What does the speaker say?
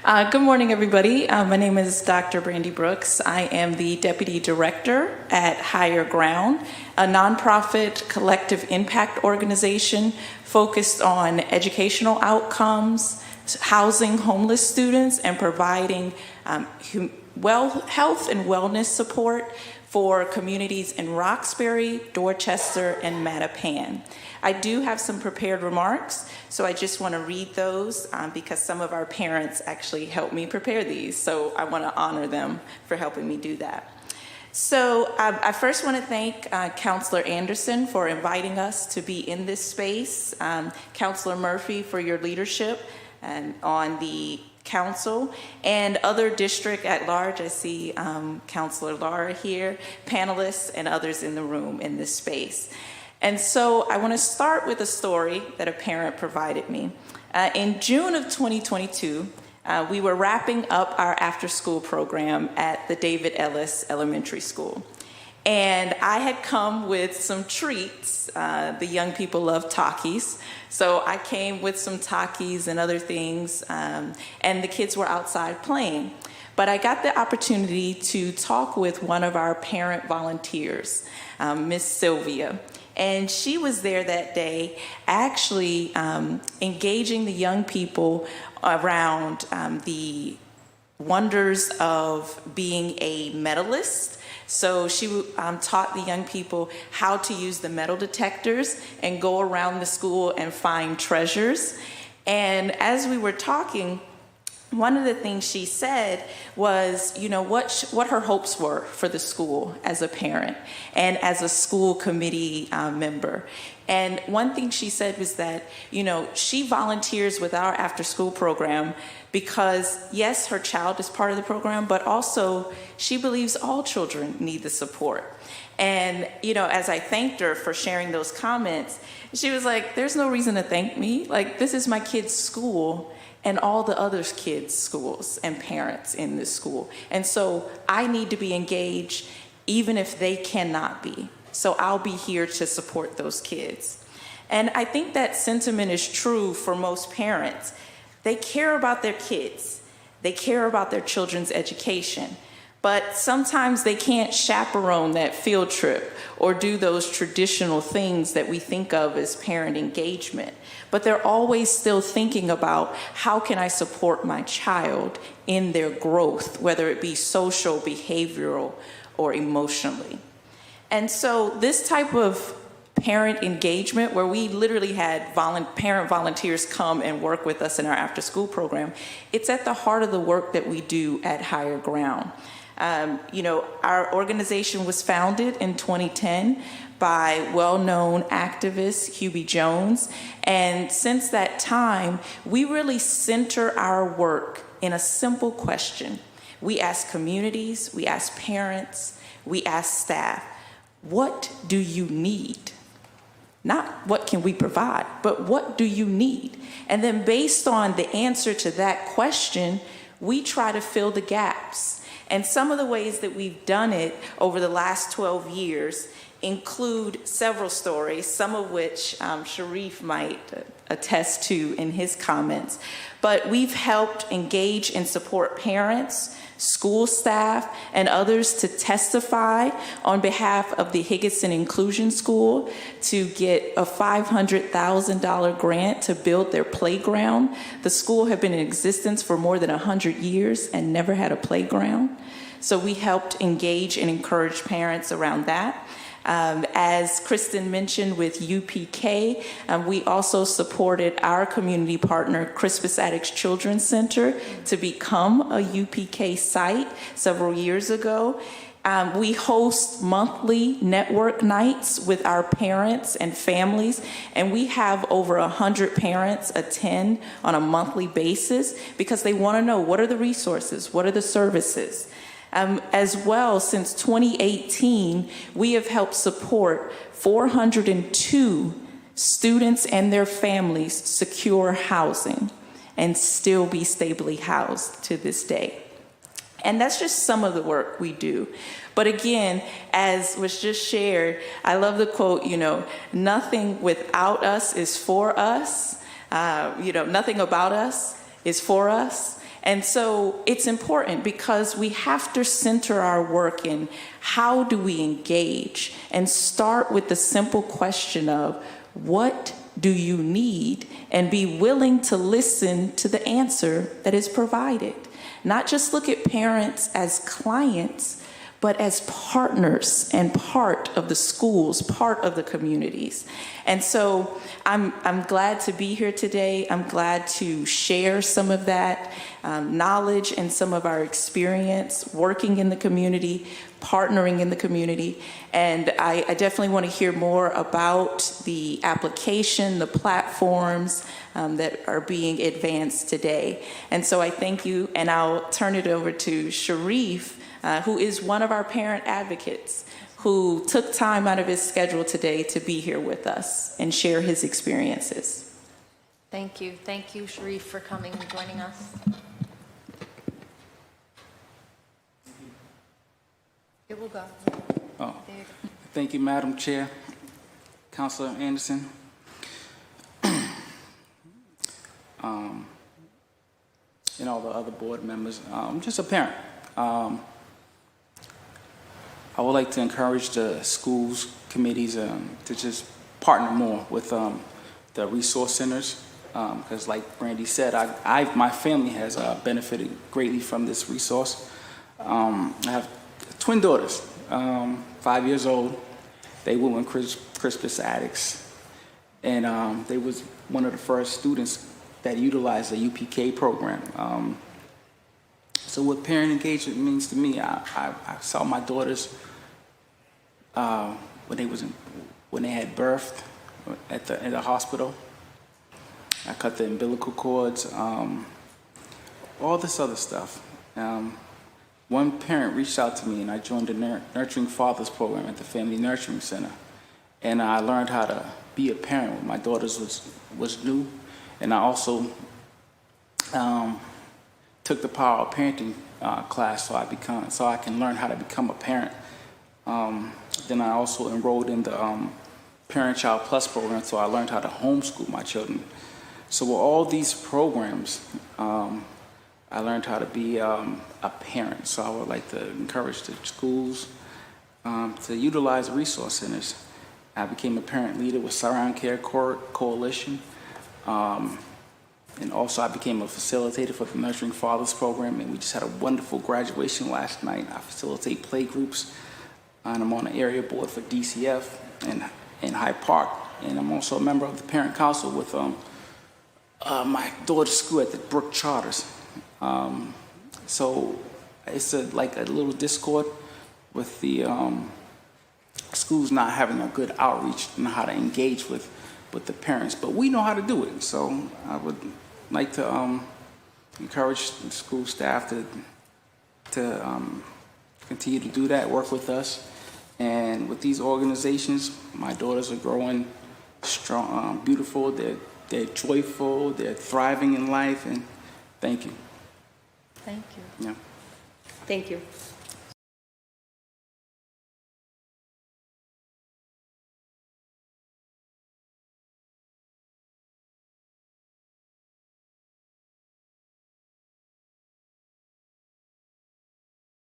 Good morning, everybody. My name is Dr. Brandy Brooks. I am the Deputy Director at Higher Ground, a nonprofit collective impact organization focused on educational outcomes, housing homeless students, and providing health and wellness support for communities in Roxbury, Dorchester, and Mattapan. I do have some prepared remarks, so I just want to read those because some of our parents actually helped me prepare these, so I want to honor them for helping me do that. So I first want to thank Counselor Anderson for inviting us to be in this space, Counselor Murphy for your leadership and on the council, and other district at large. I see Counselor Laura here, panelists, and others in the room in this space. And so I want to start with a story that a parent provided me. In June of 2022, we were wrapping up our after-school program at the David Ellis Elementary School. And I had come with some treats. The young people love Takis. So I came with some Takis and other things, and the kids were outside playing. But I got the opportunity to talk with one of our parent volunteers, Miss Sylvia. And she was there that day actually engaging the young people around the wonders of being a medalist. So she taught the young people how to use the metal detectors and go around the school and find treasures. And as we were talking, one of the things she said was, you know, what her hopes were for the school as a parent and as a school committee member. And one thing she said was that, you know, she volunteers with our after-school program because, yes, her child is part of the program, but also she believes all children need the support. And, you know, as I thanked her for sharing those comments, she was like, there's no reason to thank me. Like, this is my kid's school and all the other kids' schools and parents in this school. And so I need to be engaged even if they cannot be. So I'll be here to support those kids. And I think that sentiment is true for most parents. They care about their kids. They care about their children's education. But sometimes they can't chaperone that field trip or do those traditional things that we think of as parent engagement. But they're always still thinking about how can I support my child in their growth, whether it be social, behavioral, or emotionally. And so this type of parent engagement, where we literally had parent volunteers come and work with us in our after-school program, it's at the heart of the work that we do at Higher Ground. You know, our organization was founded in 2010 by well-known activist Hubie Jones. And since that time, we really center our work in a simple question. We ask communities, we ask parents, we ask staff, what do you need? Not what can we provide, but what do you need? And then based on the answer to that question, we try to fill the gaps. And some of the ways that we've done it over the last 12 years include several stories, some of which Shareef might attest to in his comments. But we've helped engage and support parents, school staff, and others to testify on behalf of the Higginson Inclusion School to get a $500,000 grant to build their playground. The school had been in existence for more than 100 years and never had a playground. So we helped engage and encourage parents around that. As Kristen mentioned with UPK, we also supported our community partner, Crispus Attucks Children's Center, to become a UPK site several years ago. We host monthly network nights with our parents and families, and we have over 100 parents attend on a monthly basis because they want to know what are the resources, what are the services. As well, since 2018, we have helped support 402 students and their families secure housing and still be stably housed to this day. And that's just some of the work we do. But again, as was just shared, I love the quote, you know, nothing without us is for us. Nothing about us is for us. And so it's important because we have to center our work in how do we engage and start with the simple question of what do you need, and be willing to listen to the answer that is provided. Not just look at parents as clients, but as partners and part of the schools, part of the communities. And so I'm glad to be here today. I'm glad to share some of that knowledge and some of our experience working in the community, partnering in the community. And I definitely want to hear more about the application, the platforms that are being advanced today. And so I thank you, and I'll turn it over to Shareef, who is one of our parent advocates, who took time out of his schedule today to be here with us and share his experiences. Thank you. Thank you, Shareef, for coming and joining us. It will go. Oh, There you go. thank you, Madam Chair, Councilor Anderson. And all the other board members. I'm just a parent. I would like to encourage the schools, committees to just partner more with the resource centers, because like Brandy said, my family has benefited greatly from this resource. I have twin daughters, 5 years old. They were in Crispus Attucks, and they was one of the first students that utilized the UPK program. So what parent engagement means to me, I saw my daughters when they had birthed at the hospital. I cut the umbilical cords, all this other stuff. One parent reached out to me, and I joined the Nurturing Fathers program at the Family Nurturing Center, and I learned how to be a parent when my daughters was new, and I also took the Power of Parenting class so I can learn how to become a parent. Then I also enrolled in the Parent Child Plus program, so I learned how to homeschool my children. So with all these programs, I learned how to be a parent. So I would like to encourage the schools to utilize resource centers. I became a parent leader with Surround Care Coalition. And also I became a facilitator for the Nurturing Fathers program, and we just had a wonderful graduation last night. I facilitate play groups, and I'm on the area board for DCF in Hyde Park, and I'm also a member of the parent council with my daughter's school at the Brook Charters. So it's like a little discord with the schools not having a good outreach and how to engage with the parents, but we know how to do it. So I would like to encourage the school staff to continue to do that, work with us. And with these organizations, my daughters are growing strong, beautiful, they're joyful, they're thriving in life, and thank you. Thank you. Yeah. Thank you.